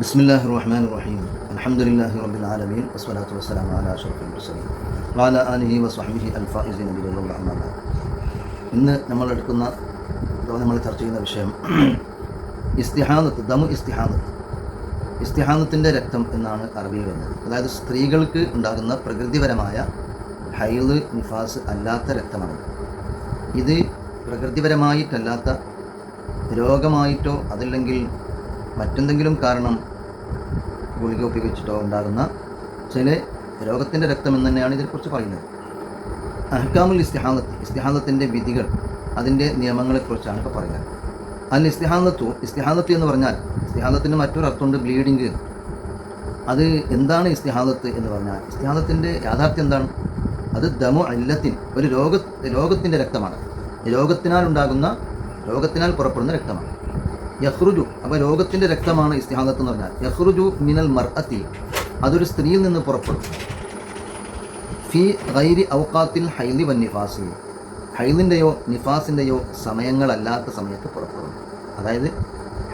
ബിസ്മില്ലാഹിർ റഹ്മാനിർ റഹീം അൽഹംദുലില്ലാഹി റബ്ബിൽ ആലമീൻ വസ്സലാത്തു വസ്സലാമു അലാ അഷ്റഫിൽ മുർസലീൻ വഅലാ ആലിഹി വസ്വഹ്ബിഹി അൽഫായിസീന ബിറളില്ലാഹി അമ്മാ ബഅദ്. ഇന്ന് നമ്മൾ ചർച്ച ചെയ്യുന്ന വിഷയം ഇസ്തിഹാദത്ത്, ദമു ഇസ്തിഹാദത്ത്. ഇസ്തിഹാദത്തിൻ്റെ രക്തം എന്നാണ് അറബിയിൽ വരുന്നത്. അതായത് സ്ത്രീകൾക്ക് ഉണ്ടാകുന്ന പ്രകൃതിപരമായ ഹൈള്, നിഫാസ് അല്ലാത്ത രക്തമാണ്. ഇത് പ്രകൃതിപരമായിട്ടല്ലാത്ത രോഗമായിട്ടോ അതല്ലെങ്കിൽ മറ്റെന്തെങ്കിലും കാരണം ഗുളിക ഉപയോഗിച്ചിട്ടോ ഉണ്ടാകുന്ന ചില രോഗത്തിൻ്റെ രക്തം എന്ന് തന്നെയാണ് ഇതിനെക്കുറിച്ച് പറയുന്നത്. അഹ്കാമുൽ ഇസ്തിഹാദത്തിൻ്റെ വിധികൾ, അതിൻ്റെ നിയമങ്ങളെക്കുറിച്ചാണ് ഇപ്പോൾ പറയുന്നത്. ഇസ്തിഹാദത്ത് എന്ന് പറഞ്ഞാൽ, ഇസ്തിഹാദത്തിന് മറ്റൊരു അർത്ഥമുണ്ട്, ബ്ലീഡിങ്. അത് എന്താണ് ഇസ്തിഹാദത്ത് എന്ന് പറഞ്ഞാൽ? ഇസ്തിഹാദത്തിൻ്റെ യാഥാർത്ഥ്യം എന്താണ്? അത് ദമു അല്ലത്തിൻ, ഒരു രോഗത്തിൻ്റെ രക്തമാണ്. രോഗത്തിനാൽ പുറപ്പെടുന്ന രക്തമാണ്. യഖ്റുജു, അപ്പോൾ രോഗത്തിൻ്റെ രക്തമാണ് ഇസ്തിഹാദത്ത് എന്ന് പറഞ്ഞാൽ. യഖ്റുജു മിനൽ മർഅത്തി, അതൊരു സ്ത്രീയിൽ നിന്ന് പുറപ്പെടും. ഫി ഗൈരി ഔഖാത്തിൽ ഹൈലി വൻ നിഫാസി, ഹൈലിൻ്റെയോ നിഫാസിൻ്റെയോ സമയങ്ങളല്ലാത്ത സമയത്ത് പുറപ്പെടും. അതായത്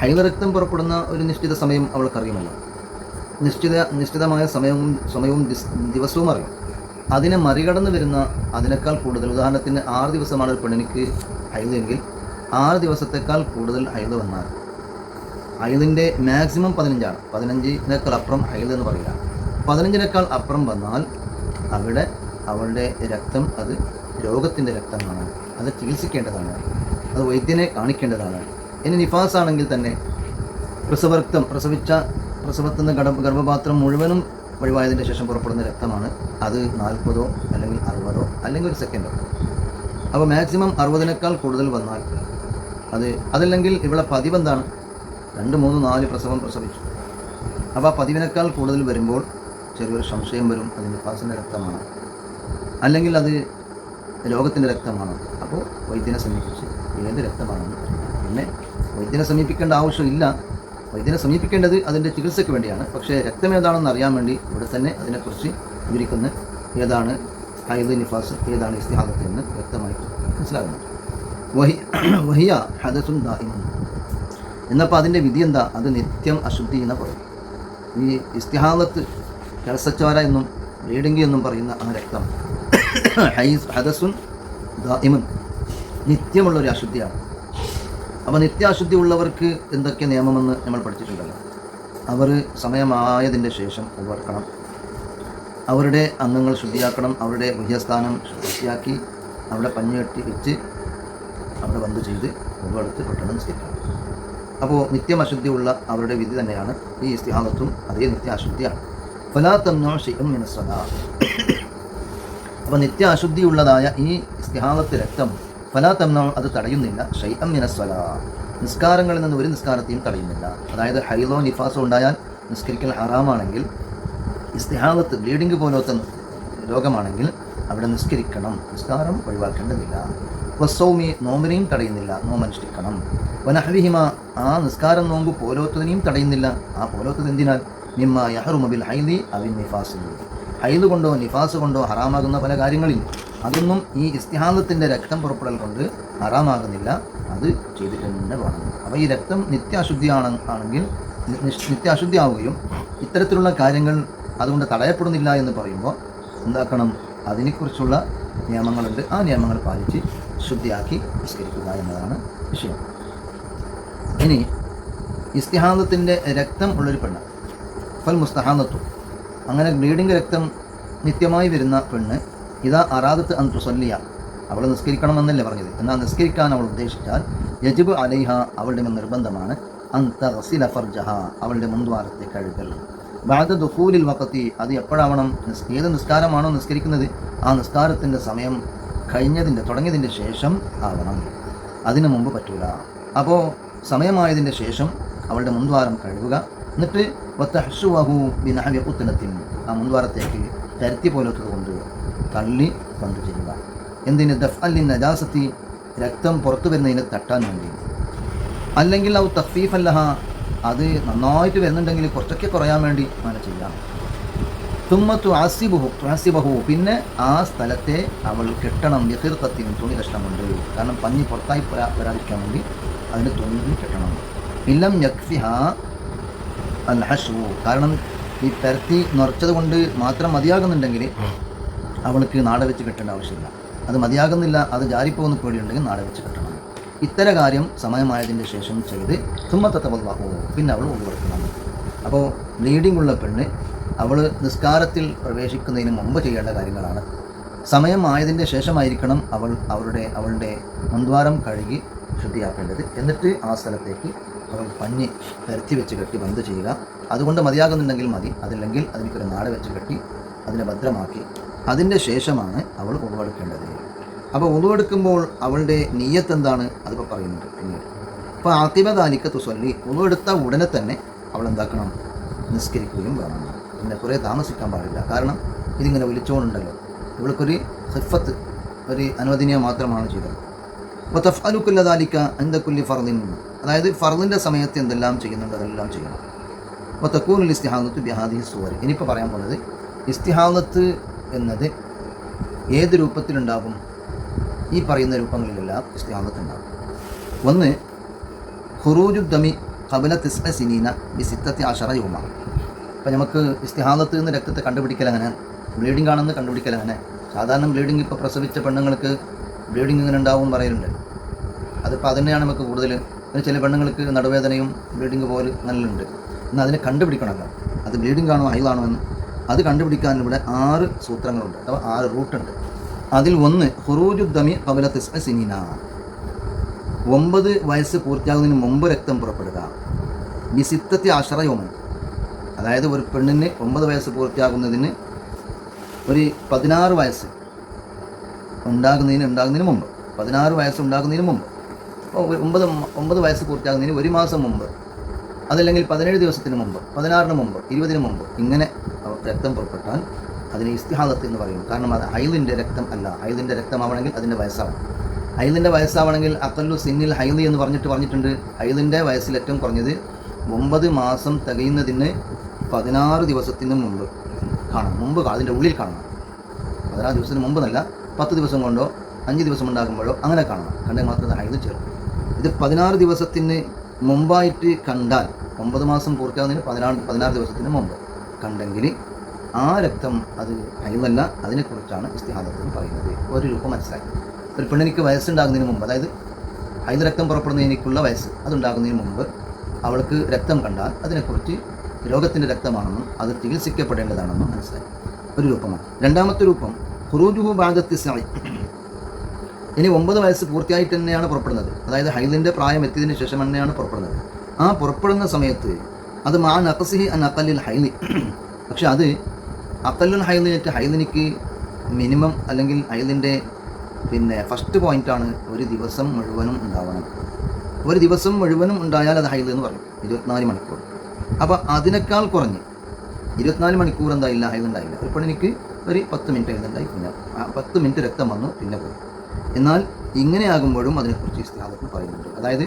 ഹൈല രക്തം പുറപ്പെടുന്ന ഒരു നിശ്ചിത സമയം അവൾക്കറിയുമല്ലോ, നിശ്ചിതമായ സമയവും ദിവസവും അറിയും. അതിനെ മറികടന്ന് വരുന്ന അതിനേക്കാൾ കൂടുതൽ, ഉദാഹരണത്തിന് 6 ദിവസമാണ് ഒരു പെണ്ണിനിക്ക് ഹൈലെങ്കിൽ 6 ദിവസത്തേക്കാൾ കൂടുതൽ ഹൈദ് വന്നാൽ, ഹൈദിൻ്റെ മാക്സിമം 15ആണ്, 15-നേക്കാൾ അപ്പുറം ഹൈദ് എന്ന് പറയുക. 15-നേക്കാൾ അപ്പുറം വന്നാൽ അവിടെ അവളുടെ രക്തം അത് രോഗത്തിൻ്റെ രക്തമാണ്. അത് ചികിത്സിക്കേണ്ടതാണ്, അത് വൈദ്യനെ കാണിക്കേണ്ടതാണ്. ഇനി നിഫാസ് ആണെങ്കിൽ തന്നെ പ്രസവത്തിൽ നിന്ന് ഗർഭപാത്രം മുഴുവനും ഒഴിവായതിൻ്റെ ശേഷം പുറപ്പെടുന്ന രക്തമാണ്. അത് 40 അല്ലെങ്കിൽ 60 അല്ലെങ്കിൽ ഒരു സെക്കൻഡോ. അപ്പോൾ മാക്സിമം 60-നേക്കാൾ കൂടുതൽ വന്നാൽ അതല്ലെങ്കിൽ ഇവിടെ പതിവ് എന്താണ്, 2, 3, 4 പ്രസവം പ്രസവിച്ചു. അപ്പോൾ ആ പതിവിനേക്കാൾ കൂടുതൽ വരുമ്പോൾ ചെറിയൊരു സംശയം വരും, അത് നിഫാസിൻ്റെ രക്തമാണ് അല്ലെങ്കിൽ അത് രോഗത്തിൻ്റെ രക്തമാണ്. അപ്പോൾ വൈദ്യനെ സമീപിച്ച് ഏത് രക്തമാണെന്ന് പറയും. പിന്നെ വൈദ്യനെ സമീപിക്കേണ്ട ആവശ്യമില്ല, വൈദ്യനെ സമീപിക്കേണ്ടത് അതിൻ്റെ ചികിത്സയ്ക്ക് വേണ്ടിയാണ്. പക്ഷേ രക്തം ഏതാണെന്ന് അറിയാൻ വേണ്ടി ഇവിടെ തന്നെ അതിനെക്കുറിച്ച് വിവരിക്കുന്ന ഏതാണ് ഹൈദ്, നിഫാസ്, ഏതാണ് ഇസ്തിഹാദത്ത് എന്ന് വ്യക്തമായിട്ട് മനസ്സിലാകുന്നുണ്ട്. വഹിയ ഹദസുൻ ദായിമുൻ, എന്നപ്പോൾ അതിൻ്റെ വിധി എന്താ? അത് നിത്യം അശുദ്ധി എന്ന് പറയും. ഈ ഇസ്തിഹാദത്ത്, കലസച്ചോര എന്നും ബ്ലീഡിംഗ് എന്നും പറയുന്ന ആ രക്തം ഹദസുൻ ദായിമുൻ, നിത്യമുള്ളൊരു അശുദ്ധിയാണ്. അപ്പോൾ നിത്യാശുദ്ധി ഉള്ളവർക്ക് എന്തൊക്കെ നിയമമെന്ന് നമ്മൾ പഠിച്ചിട്ടുണ്ടല്ലോ. അവർ സമയമായതിൻ്റെ ശേഷം ഉവർക്കണം, അവരുടെ അംഗങ്ങൾ ശുദ്ധിയാക്കണം, അവരുടെ ഗുഹ്യസ്ഥാനം ശുദ്ധിയാക്കി അവിടെ പഞ്ഞി കെട്ടി വെച്ച് അവിടെ ബന്ദ് ചെയ്ത് ഉവെടുത്ത് പെട്ടെന്ന് നിസ്കരിക്കണം. അപ്പോൾ നിത്യം അശുദ്ധിയുള്ള അവരുടെ വിധി തന്നെയാണ് ഈ ഇസ്തിഹാദത്തും, അതേ നിത്യ അശുദ്ധിയാണ്. ഫലാ തംനഉ ശൈഅൻ മിന സ്വലാത്ത്, അപ്പോൾ നിത്യ അശുദ്ധിയുള്ളതായ ഈ ഇസ്തിഹാദത്ത് രക്തം ഫലാ തംനഉ, അത് തടയുന്നില്ല, ശൈഅൻ മിന സ്വലാത്ത്, നിസ്കാരങ്ങളിൽ നിന്ന് ഒരു നിസ്കാരത്തെയും തടയുന്നില്ല. അതായത് ഹൈലോ നിഫാസോ ഉണ്ടായാൽ നിസ്കരിക്കൽ ഹറാമാണെങ്കിൽ, ഇസ്തിഹാദത്ത് ബ്ലീഡിംഗ് പോലത്തെ രോഗമാണെങ്കിൽ അവിടെ നിസ്കരിക്കണം, നിസ്കാരം ഒഴിവാക്കേണ്ടതില്ല. വസ്സൗമി, നോമ്പിനെയും തടയുന്നില്ല, നോമ്പനുഷ്ഠിക്കണം. വനഹ്വിഹിമ, ആ നിസ്കാരം നോമ്പ് പോലോത്തതിനെയും തടയുന്നില്ല. ആ പോലോത്തത് എന്തിനാൽ? മിമ്മ യഹ്റുമു ബിൽ ഹൈദി അവിൻ നിഫാസ്, ഹൈദ് കൊണ്ടോ നിഫാസ് കൊണ്ടോ ഹറാമാകുന്ന പല കാര്യങ്ങളിൽ അതൊന്നും ഈ ഇസ്തിഹാദത്തിൻ്റെ രക്തം പുറപ്പെടൽ കൊണ്ട് ഹറാമാകുന്നില്ല, അത് ചെയ്തിട്ട് തന്നെ വേണം. അപ്പോൾ ഈ രക്തം ആണെങ്കിൽ നിത്യാശുദ്ധി ആവുകയും ഇത്തരത്തിലുള്ള കാര്യങ്ങൾ അതുകൊണ്ട് തടയപ്പെടുന്നില്ല എന്ന് പറയുമ്പോൾ എന്താക്കണം? അതിനെക്കുറിച്ചുള്ള നിയമങ്ങളുണ്ട്, ആ നിയമങ്ങൾ പാലിച്ച് ശുദ്ധിയാക്കി നിസ്കരിക്കുക എന്നതാണ് വിഷയം. ഇനി ഇസ്തിഹാദത്തിൻ്റെ രക്തം ഉള്ളൊരു പെണ്ണ്, ഫൽ മുസ്തഹാദത്തു, അങ്ങനെ ബ്ലീഡിംഗ് രക്തം നിത്യമായി വരുന്ന പെണ്ണ്, ഇതാ അറാദത്ത് അൻ തുസല്ലിയ, അവൾ നിസ്കരിക്കണമെന്നല്ലേ പറഞ്ഞത്, എന്നാൽ നിസ്കരിക്കാൻ അവൾ ഉദ്ദേശിച്ചാൽ യജിബ് അലൈഹ, അവളുടെ നിർബന്ധമാണ്, അൻ തഗ്സില ഫർജഹ, അവളുടെ മുൻദ്വാരത്തെ കഴുകൽ. ബഅദ ദുഖൂലിൽ വഖതി, അത് എപ്പോഴാവണം? ഏത് നിസ്കാരമാണോ നിസ്കരിക്കുന്നത് ആ നിസ്കാരത്തിൻ്റെ സമയം തുടങ്ങിയതിൻ്റെ ശേഷം ആവണം, അതിനു മുമ്പ് പറ്റൂല. അപ്പോൾ സമയമായതിൻ്റെ ശേഷം അവളുടെ മുൻദ്വാരം കഴുകുക, എന്നിട്ട് വതഹ്ശുവഹു ബിനഹവി ഖുത്നത്തിൻ, ആ മുൻദ്വാരത്തേക്ക് ചരുത്തി പോലത്തത് കൊണ്ട് തള്ളി ബന്ദ് ചെയ്യുക. എന്തിന്? ദഫ്അൻ ലിൻ നജാസത്തി, രക്തം പുറത്തു വരുന്നതിന് തട്ടാൻ വേണ്ടി. അല്ലെങ്കിൽ ഔ തഖ്ഫീഫൻ ലഹ, അത് നന്നായിട്ട് വരുന്നുണ്ടെങ്കിൽ കുറച്ചൊക്കെ കുറയാൻ വേണ്ടി അങ്ങനെ ചെയ്യാം. തുമ്മത്തു ആസിബഹു, പിന്നെ ആ സ്ഥലത്തെ അവൾ കെട്ടണം, യഥീർക്കത്തിന് തുണി കഷ്ണം കൊണ്ട്. കാരണം പഞ്ഞി പുറത്തായി വരാതിരിക്കാൻ വേണ്ടി അതിന് തുണി കെട്ടണം. ഇല്ലം യക്ഫിഹ, അൽ ഹഷു, കാരണം ഈ പരത്തി നിറച്ചത് കൊണ്ട് മാത്രം മതിയാകുന്നുണ്ടെങ്കിൽ അവൾക്ക് നാട വെച്ച് കെട്ടേണ്ട ആവശ്യമില്ല. അത് മതിയാകുന്നില്ല, അത് ജാരിപ്പോകുന്ന പേടിയുണ്ടെങ്കിൽ നാട വെച്ച് കെട്ടണം. ഇത്തരം കാര്യം സമയമായതിൻ്റെ ശേഷം ചെയ്ത് സുമ്മത്തവല്ലാഹു, പിന്നെ അവൾ ഒഴിവെടുക്കണം. അപ്പോൾ ബ്ലീഡിംഗ് ഉള്ള പെണ്ണ് അവൾ നിസ്കാരത്തിൽ പ്രവേശിക്കുന്നതിന് മുമ്പ് ചെയ്യേണ്ട കാര്യങ്ങളാണ്. സമയമായതിൻ്റെ ശേഷമായിരിക്കണം അവളുടെ മുൻദ്വാരം കഴുകി ശുദ്ധിയാക്കേണ്ടത്. എന്നിട്ട് ആ സ്ഥലത്തേക്ക് അവൾ പഞ്ഞി പരത്തി വെച്ച് കെട്ടി ബന്ദ് ചെയ്യുക. അതുകൊണ്ട് മതിയാകുന്നുണ്ടെങ്കിൽ മതി, അതില്ലെങ്കിൽ അതിനൊരു നാട വെച്ച് കെട്ടി അതിനെ ഭദ്രമാക്കി അതിൻ്റെ ശേഷമാണ് അവൾ ഉളവെടുക്കേണ്ടത്. അപ്പോൾ ഉളവെടുക്കുമ്പോൾ അവളുടെ നിയ്യത്ത് എന്താണ് അതിപ്പോൾ പറയുന്നുണ്ട് പിന്നീട്. അപ്പോൾ ആത്തിബദാലിക്ക തുസല്ലി, ഉളവെടുത്ത ഉടനെ തന്നെ അവൾ എന്താക്കണം, നിസ്കരിക്കുകയും വേണം. പിന്നെ കുറേ താമസിക്കാൻ പാടില്ല. കാരണം ഇതിങ്ങനെ വിളിച്ചുകൊണ്ടുണ്ടല്ലോ, ഇവൾക്കൊരു ഹിഫത്ത്, ഒരു അനുവദനീയം മാത്രമാണ് ചെയ്തത്. അപ്പോൾ തഫ്അലുക്കുല്ലദാലിക്ക അൻദകുല്ലി ഫർദിൻ, അതായത് ഫർദിൻ്റെ സമയത്ത് എന്തെല്ലാം ചെയ്യുന്നുണ്ട് അതെല്ലാം ചെയ്യണം. അപ്പോൾ തക്കൂനുൽ ഇസ്തിഹാദത്തു ബിഹാദിഹി സൂവർ. ഇനിയിപ്പോൾ പറയാൻ പോകുന്നത് ഇസ്തിഹാദത്ത് എന്നത് ഏത് രൂപത്തിലുണ്ടാകും? ഈ പറയുന്ന രൂപങ്ങളിലെല്ലാം ഇസ്തിഹാദത്ത് ഉണ്ടാകും. ഒന്ന്, ഖുറൂജു ദമി ഖബല തിസ്അ സിനീന ബി സിത്തത്തി അശറ യൗമ. അപ്പോൾ നമുക്ക് ഇസ്തിഹാദത്ത് നിന്ന് രക്തത്തെ കണ്ടുപിടിക്കൽ അങ്ങനെ, ബ്ലീഡിംഗ് ആണെന്ന് കണ്ടുപിടിക്കൽ അങ്ങനെ. സാധാരണ ബ്ലീഡിംഗ് ഇപ്പോൾ പ്രസവിച്ച പെണ്ണുങ്ങൾക്ക് ബ്ലീഡിംഗ് ഇങ്ങനെ ഉണ്ടാവും പറയലുണ്ട്. അതിപ്പോൾ അതുതന്നെയാണ് നമുക്ക് കൂടുതൽ. പിന്നെ ചില പെണ്ണുങ്ങൾക്ക് നടുവേദനയും ബ്ലീഡിംഗ് പോലെ നല്ലുണ്ട്. എന്നാൽ അതിനെ കണ്ടുപിടിക്കണമല്ലോ, അത് ബ്ലീഡിംഗ് ആണോ ഹൈലാണോ എന്ന്. അത് കണ്ടുപിടിക്കാൻ ഇവിടെ 6 സൂത്രങ്ങളുണ്ട്, അഥവാ 6 റൂട്ടുണ്ട്. അതിൽ ഒന്ന്, ഖുറൂജു ദമി ഖബല തിസ്അ സിനീന, 9 വയസ്സ് പൂർത്തിയാകുന്നതിന് മുമ്പ് രക്തം പുറപ്പെടുക. ബി സിത്തത്തി അശറ യൗമൻ, അതായത് ഒരു പെണ്ണിന് 9 വയസ്സ് പൂർത്തിയാകുന്നതിന് ഒരു 16 വയസ്സ് ഉണ്ടാകുന്നതിന് മുമ്പ്, 16 വയസ്സ് ഉണ്ടാകുന്നതിന് മുമ്പ്, 9 വയസ്സ് പൂർത്തിയാകുന്നതിന് 1 മാസം മുമ്പ്, അതല്ലെങ്കിൽ 17 ദിവസത്തിന് മുമ്പ്, 16 മുമ്പ്, 20 മുമ്പ്, ഇങ്ങനെ രക്തം പുറപ്പെട്ടാൽ അതിന് ഇസ്തിഹാദത്ത് എന്ന് പറയും. കാരണം അത് ഹൈലിൻ്റെ രക്തം അല്ല. ഹൈലിൻ്റെ രക്തമാവണമെങ്കിൽ അതിൻ്റെ വയസ്സാവണം. ഹൈലിൻ്റെ വയസ്സാവണമെങ്കിൽ അഖല്ലു സിന്നിൽ ഹൈലി എന്ന് പറഞ്ഞിട്ടുണ്ട്. ഹൈലിൻ്റെ വയസ്സിൽ ഏറ്റവും കുറഞ്ഞത് 9 മാസം തികയുന്നതിന് 16 ദിവസത്തിന് മുമ്പ് കാണണം. മുമ്പ് അതിൻ്റെ ഉള്ളിൽ കാണണം. 16 ദിവസത്തിന് മുമ്പ് എന്നല്ല, 10 ദിവസം കൊണ്ടോ 5 ദിവസം ഉണ്ടാകുമ്പോഴോ അങ്ങനെ കാണണം. കണ്ടെങ്കിൽ മാത്രമേ ഹൈദ് ചേർക്കും. ഇത് 16 ദിവസത്തിന് മുമ്പായിട്ട് കണ്ടാൽ, 9 മാസം പൂർത്തിയാകുന്നതിന് 16 ദിവസത്തിന് മുമ്പ് കണ്ടെങ്കിൽ ആ രക്തം അത് ഹൈദല്ല. അതിനെക്കുറിച്ചാണ് ഇസ്തിഹാദത്ത് എന്ന് പറയുന്നത്. ഒരു രൂപം മനസ്സിലായി. ഒരു പെണ്ണിനിക്ക് വയസ്സുണ്ടാകുന്നതിന് മുമ്പ്, അതായത് ഹൈദ് രക്തം പുറപ്പെടുന്നതിനുള്ള വയസ്സ് അതുണ്ടാകുന്നതിന് മുമ്പ് അവൾക്ക് രക്തം കണ്ടാൽ അതിനെക്കുറിച്ച് രോഗത്തിൻ്റെ രക്തമാണെന്നും അത് ചികിത്സിക്കപ്പെടേണ്ടതാണെന്നും മനസ്സിലായി. ഒരു രൂപമാണ്. രണ്ടാമത്തെ രൂപം ഖുറൂജുഹു ബഅദ തിസ്അ. ഇനി 9 വയസ്സ് പൂർത്തിയായിട്ട് തന്നെയാണ് പുറപ്പെടുന്നത്. അതായത് ഹൈദിൻ്റെ പ്രായം എത്തിയതിന് ശേഷം തന്നെയാണ് പുറപ്പെടുന്നത്. ആ പുറപ്പെടുന്ന സമയത്ത് അത് മാ നഖ്സിഹി അൻ അഖല്ലിൽ ഹൈദി, പക്ഷെ അത് അഖല്ലുൽ ഹൈദിനേറ്റ് ഹൈദിനിക്ക് മിനിമം അല്ലെങ്കിൽ ഹൈദിൻ്റെ ഫസ്റ്റ് പോയിൻ്റാണ് ഒരു ദിവസം മുഴുവനും ഉണ്ടാവണം. ഒരു ദിവസം മുഴുവനും ഉണ്ടായാൽ അത് ഹൈദ് എന്ന് പറയും, 24 മണിക്കൂർ. അപ്പോൾ അതിനേക്കാൾ കുറഞ്ഞ് 24 മണിക്കൂർ എന്തായില്ല, ഹൈദ് ഉണ്ടായില്ല. ഒരു പെണ്ണിനിക്ക് ഒരു 10 മിനിറ്റ് ഹൈദുണ്ടായി, പിന്നെ 10 മിനിറ്റ് രക്തം വന്നു, പിന്നെ പോയി. എന്നാൽ ഇങ്ങനെയാകുമ്പോഴും അതിനെക്കുറിച്ച് ഇസ്തിഹാദത്ത് പറയുന്നുണ്ട്. അതായത്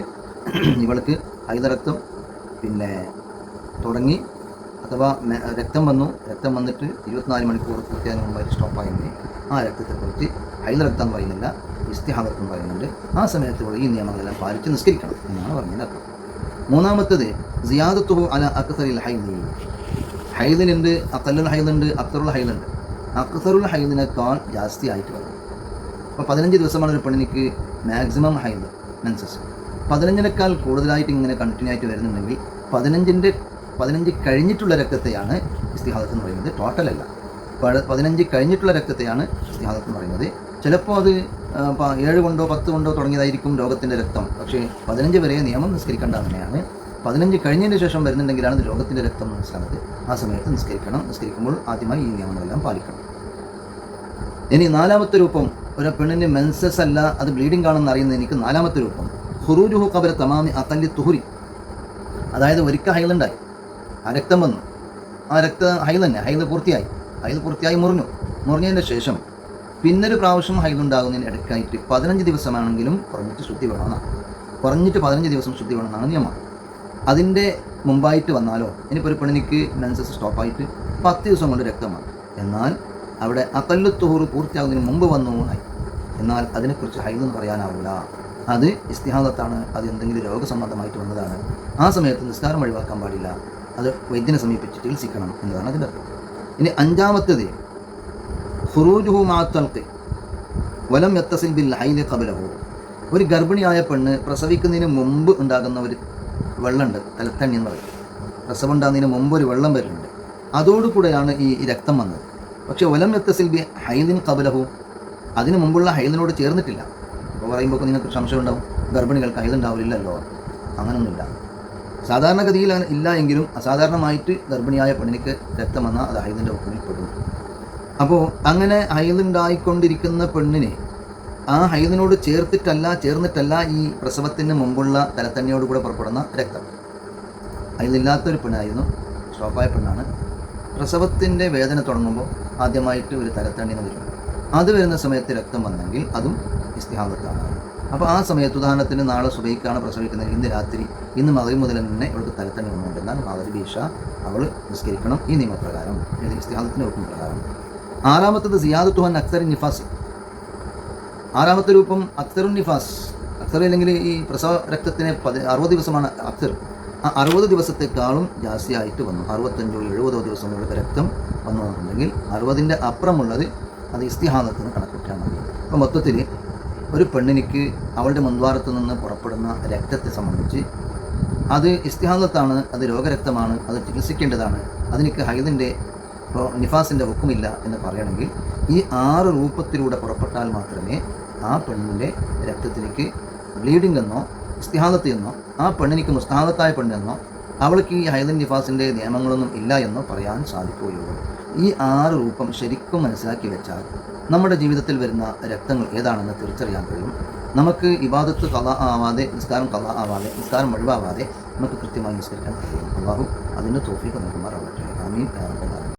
ഇവൾക്ക് ഹൈദ് രക്തം തുടങ്ങി അഥവാ രക്തം വന്നിട്ട് 24 മണിക്കൂർ പൂർത്തിയായതിനു മുമ്പായിട്ട് സ്റ്റോപ്പായെങ്കിൽ ആ രക്തത്തെക്കുറിച്ച് ഹൈദ് രക്തം എന്ന് പറയുന്നില്ല, ഇസ്തിഹാദത്ത് എന്ന് പറയുന്നുണ്ട്. ആ സമയത്തുള്ള ഈ നിയമങ്ങളെല്ലാം പാലിച്ച് നിസ്കരിക്കണം എന്നാണ് പറഞ്ഞതിൻ്റെ അർത്ഥം. മൂന്നാമത്തത് സിയാദത്തുഹു അല അക്സറിൽ ഹൈദ്. ഹൈദിനുണ്ട്, അഖല്ലുൽ ഹൈദുണ്ട്, അക്സറുൽ ഹൈദുണ്ട്. അക്സറുൽ ഹൈദിനേക്കാൾ ജാസ്തി ആയിട്ട് വരും. അപ്പോൾ 15 ദിവസമാണ് ഒരു പെണ്ണിനിക്ക് മാക്സിമം ഹൈദ് മെൻസസ്. 15നേക്കാൾ കൂടുതലായിട്ട് ഇങ്ങനെ കണ്ടിന്യൂ ആയിട്ട് വരുന്നുണ്ടെങ്കിൽ 15 കഴിഞ്ഞിട്ടുള്ള രക്തത്തെയാണ് ഇസ്തിഹാദത്ത് എന്ന് പറയുന്നത്, ടോട്ടലല്ല. 15 കഴിഞ്ഞിട്ടുള്ള രക്തത്തെയാണ് ഇസ്തിഹാദത്ത് എന്ന് പറയുന്നത്. ചിലപ്പോൾ അത് 7 കൊണ്ടോ 10 കൊണ്ടോ തുടങ്ങിയതായിരിക്കും രോഗത്തിൻ്റെ രക്തം. പക്ഷേ 15 വരെ നിയമം നിസ്കരിക്കേണ്ട അങ്ങനെയാണ്. 15 കഴിഞ്ഞതിന് ശേഷം വരുന്നുണ്ടെങ്കിലാണ് രോഗത്തിൻ്റെ രക്തം മനസ്സിലാകുന്നത്. ആ സമയത്ത് നിസ്കരിക്കണം. നിസ്കരിക്കുമ്പോൾ ആദ്യമായി ഈ നിയമങ്ങളെല്ലാം പാലിക്കണം. ഇനി നാലാമത്തെ രൂപം, ഒരു പെണ്ണിന് മെൻസസ് അല്ല അത് ബ്ലീഡിംഗ് ആണെന്ന് അറിയുന്നത് എനിക്ക് നാലാമത്തെ രൂപം ഖുറൂജുഹു ഖബല തമാമി അഖല്ലി തുഹുരി. അതായത് ഒരിക്കൽ ഹൈലുണ്ടായി, ആ രക്തം വന്നു, ആ ഹൈൽ തന്നെ ഹൈൽ പൂർത്തിയായി മുറിഞ്ഞതിൻ്റെ ശേഷം പിന്നൊരു പ്രാവശ്യം ഹൈലുണ്ടാകുന്നതിന് ഇടയ്ക്കായിട്ട് 15 ദിവസമാണെങ്കിലും കുറഞ്ഞിട്ട് ശുദ്ധി വേണമെന്നാണ്. 15 ദിവസം ശുദ്ധി വേണമെന്നാണ് നിയമം. അതിൻ്റെ മുമ്പായിട്ട് വന്നാലോ, ഇനിയിപ്പോൾ ഒരു പെണ്ണിനിക്ക് മെൻസസ് സ്റ്റോപ്പായിട്ട് 10 ദിവസം കൊണ്ട് രക്തമാണ്, എന്നാൽ അവിടെ അഖല്ലു തുഹൂർ പൂർത്തിയാകുന്നതിന് മുമ്പ് വന്നു ആയി, എന്നാൽ അതിനെക്കുറിച്ച് ഹൈദെന്ന് പറയാനാവില്ല. അത് ഇസ്തിഹാദത്താണ്. അത് എന്തെങ്കിലും രോഗസംബന്ധമായിട്ട് വന്നതാണ്. ആ സമയത്ത് നിസ്കാരം ഒഴിവാക്കാൻ പാടില്ല. അത് വൈദ്യനെ സമീപിച്ച് ചികിത്സിക്കണം എന്നതാണ് അതിൻ്റെ അർത്ഥം. ഇനി അഞ്ചാമത്തേത് ഖുറൂജുഹു മാ തൽഖി വലം യത്തസിൽ ബിൽ ഹൈദി ഖബലഹു. ഒരു ഗർഭിണിയായ പെണ്ണ് പ്രസവിക്കുന്നതിന് മുമ്പ് ഉണ്ടാകുന്ന ഒരു വെള്ളമുണ്ട്, തലത്തണ്ണി എന്ന് പറയും. പ്രസവം ഉണ്ടാകുന്നതിന് മുമ്പ് ഒരു വെള്ളം വരുന്നുണ്ട്, അതോടുകൂടെയാണ് ഈ രക്തം വന്നത്. പക്ഷേ വലം യത്തസിൽ ബി ഹൈദിൻ ഖബലഹു, അതിന് മുമ്പുള്ള ഹൈദിനോട് ചേർന്നിട്ടില്ല. അപ്പോൾ പറയുമ്പോൾ നിങ്ങൾക്ക് സംശയം ഉണ്ടാവും, ഗർഭിണികൾക്ക് ഹൈദുണ്ടാവില്ലല്ലോ. അങ്ങനൊന്നുമില്ല. സാധാരണഗതിയിൽ അങ്ങനെ ഇല്ല എങ്കിലും അസാധാരണമായിട്ട് ഗർഭിണിയായ പെണ്ണിക്ക് രക്തം വന്നാൽ അത് ഹൈദിൻ്റെ ഒപ്പിൽ പെടും. അപ്പോൾ അങ്ങനെ ഹൈദുണ്ടായിക്കൊണ്ടിരിക്കുന്ന പെണ്ണിനെ ആ ഹൈദിനോട് ചേർന്നിട്ടല്ല ഈ പ്രസവത്തിന് മുമ്പുള്ള തലത്തണ്ണിയോട് കൂടെ പുറപ്പെടുന്ന രക്തം. ഹൈദില്ലാത്തൊരു പെണ്ണായിരുന്നു, സ്റ്റോപ്പായ പെണ്ണാണ്. പ്രസവത്തിൻ്റെ വേദന തുടങ്ങുമ്പോൾ ആദ്യമായിട്ട് ഒരു തലത്തണ്ണി എന്ന് വരും. അത് വരുന്ന സമയത്ത് രക്തം വന്നെങ്കിൽ അതും ഇസ്തിഹാദത്താണ്. അപ്പോൾ ആ സമയത്ത് ഉദാഹരണത്തിന് നാളെ സുബഹിക്കാണ് പ്രസവിക്കുന്നത്, ഇന്ന് രാത്രി, ഇന്ന് മഗ്‌രിബ് മുതൽ തന്നെ ഇവൾക്ക് തലത്തണ്ണി വന്നുകൊണ്ടെന്നാൽ മഗ്‌രിബ് ഇശ അവൾ നിസ്കരിക്കണം ഈ നിയമപ്രകാരം, ഇസ്തിഹാദത്തിൻ്റെ ഹുക്ം പ്രകാരം. ആറാമത്തത് സിയാദത്തുഹൻ അക്തറിൻ നിഫാസ്. ആറാമത്തെ രൂപം അക്തറുൻ നിഫാസ്. അക്തർ അല്ലെങ്കിൽ ഈ പ്രസവ രക്തത്തിന് 60 ദിവസമാണ് അക്തർ. ആ 60 ദിവസത്തെക്കാളും ജാസ്തിയായിട്ട് വന്നു, 65 70 ദിവസം ഇവർക്ക് രക്തം വന്നുകൊണ്ടുണ്ടെങ്കിൽ 60ൻ്റെ അപ്പുറമുള്ളത് അത് ഇസ്തിഹാദത്തിന് കണക്കിട്ടാൽ മതി. അപ്പോൾ മൊത്തത്തിൽ ഒരു പെണ്ണിനിക്ക് അവളുടെ മുൻദ്വാരത്തു നിന്ന് പുറപ്പെടുന്ന രക്തത്തെ സംബന്ധിച്ച് അത് ഇസ്തിഹാദത്താണ്, അത് രോഗരക്തമാണ്, അത് ചികിത്സിക്കേണ്ടതാണ്, അതിനിക്ക് ഹൈദിൻ്റെ നിഫാസിൻ്റെ ഹുക്കുമില്ല എന്ന് പറയണമെങ്കിൽ ഈ 6 രൂപത്തിലൂടെ പുറപ്പെട്ടാൽ മാത്രമേ ആ പെണ്ണിൻ്റെ രക്തത്തിലേക്ക് ബ്ലീഡിംഗ് എന്നോ ഇസ്തിഹാദത്ത് എന്നോ ആ പെണ്ണിനിക്ക് മുസ്താഹത്തായ പെണ്ണെന്നോ അവൾക്ക് ഈ ഹൈദിൻ നിഫാസിൻ്റെ നിയമങ്ങളൊന്നും ഇല്ല എന്നോ പറയാൻ സാധിക്കുകയുള്ളൂ. ഈ 6 രൂപം ശരിക്കും മനസ്സിലാക്കി വെച്ചാൽ നമ്മുടെ ജീവിതത്തിൽ വരുന്ന രക്തങ്ങൾ ഏതാണെന്ന് തിരിച്ചറിയാൻ കഴിയും. നമുക്ക് ഇബാദത്ത് ഖളാ ആവാതെ, നിസ്കാരം ഖളാ ആവാതെ, നിസ്കാരം ഒഴിവാവാതെ നമുക്ക് കൃത്യമായി നിസ്കരിക്കാൻ കഴിയും. അല്ലാഹു അതിന് തൗഫീഖ് നൽകുമാറാവട്ടെ. ആമീൻ.